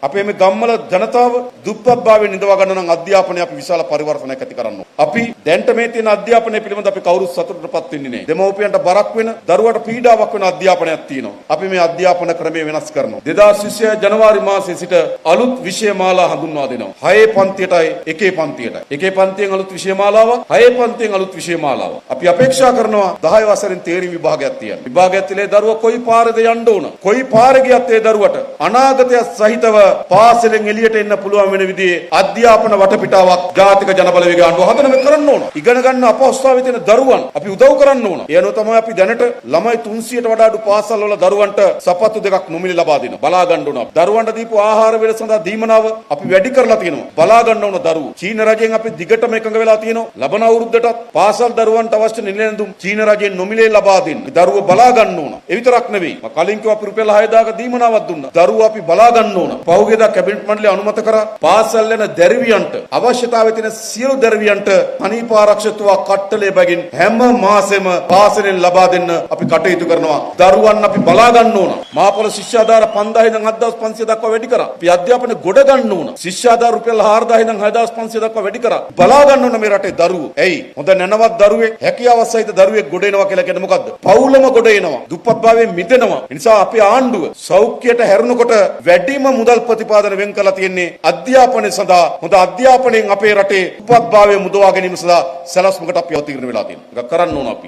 අපේ මේ ගම්වල ජනතාව දුප්පත්භාවයෙන් නිදවා ගන්න නම් අධ්‍යාපනය අපි විශාල පරිවර්තනයක් ඇති කරන්න ඕන. අපි දැන්ට මේ තියෙන අධ්‍යාපනය පිළිබඳ අපි කවුරුත් සතුටටපත් වෙන්නේ නැහැ. දෙමව්පියන්ට බරක් වෙන, දරුවට පීඩාවක් වෙන අධ්‍යාපනයක් තියෙනවා. අපි මේ අධ්‍යාපන ක්‍රමය වෙනස් කරනවා. 2026 ජනවාරි මාසයේ සිට අලුත් විෂය මාලා හඳුන්වා දෙනවා. 6 පන්තියටයි 1 පන්තියටයි. 1 පන්තියෙන් අලුත් විෂය මාලාවක්, 6 පන්තියෙන් අලුත් විෂය මාලාවක්. අපි අපේක්ෂා කරනවා 10 වසරෙන් තේරි විභාගයක් තියන්න. විභාගයක් තියලා දරුවා කොයි පාරද යන්න ඕන. කොයි පාර ගියත් ඒ දරුවට අනාගතය සහිතව පාසලෙන් එළියට එන්න පුළුවන් වෙන විදිහේ අධ්‍යාපන වටපිටාවක් ජාතික ජනබලවේග ආණ්ඩුව හදනම කරන්න ඕන. ඉගෙන ගන්න අපහසුතාවය තියෙන දරුවන් අපි උදව් කරන්න ඕන. ඒ අනුව තමයි අපි දැනට ළමයි 300ට වඩා අඩු පාසල් වල දරුවන්ට සපත්තු දෙකක් නොමිලේ ලබා දෙනවා. බලා ගන්න ඕන. දරුවන්ට දීපු ආහාර වේල සඳහා දීමනාව අපි වැඩි කරලා තියෙනවා. බලා ගන්න ඕන දරුවෝ. චීන රජයෙන් අපි දිගටම එකඟ වෙලා තියෙනවා. ලබන අවුරුද්දටත් පාසල් දරුවන්ට අවශ්‍ය නිලැඳුම් චීන රජයෙන් නොමිලේ ලබා දෙන්න. දරුවෝ බලා ගන්න ඕන. ඒ විතරක් නෙවෙයි. කලින් කිව්ව අපි රුපියල් 6000ක දීමනාවක් දුන්නා. දරුවෝ අපි බලා ගන්න ඕන. පහුගියදා කැබිනට් මණ්ඩලය අනුමත කරා පාසල් යන දැරිවියන්ට අවශ්‍යතාවය තියෙන සියලු දැරිවියන්ට අනීප ආරක්ෂකතුවා කට්ටලේ බැගින් හැම මාසෙම පාසලෙන් ලබා දෙන්න අපි කටයුතු කරනවා. දරුවන් අපි බලා ගන්න ඕන. මාපොළ ශිෂ්‍යාධාර 5000 ඉඳන් 7500 දක්වා වැඩි කරා. අපි අධ්‍යාපන ගොඩ ගන්න ඕන. ශිෂ්‍යාධාර රුපියල් 4000 ඉඳන් 6500 දක්වා වැඩි කරා. බලා ගන්න ඕන මේ රටේ දරුවෝ. ඇයි? හොඳ නැනවත් දරුවෙක්, හැකියාවක් සහිත දරුවෙක් ගොඩ එනවා කියලා කියන්නේ මොකද්ද? පවුලම ගොඩ එනවා. දුප්පත්භාවයෙන් මිදෙනවා. ඒ නිසා අපේ ආණ්ඩුව සෞඛ්‍යයට හැරුණකොට වැඩිම මුදල් ප්‍රතිපාදන වෙන් කරලා තියෙන්නේ අධ්‍යාපනය සඳහා. හොඳ අධ්‍යාපනයෙන් අපේ රටේ දුප්පත්භාවය මුදවා ගැනීම සඳහා සැලැස්මකට අපි අවතීර්ණ වෙලා තියෙනවා. ඒක කරන්න ඕන අපි.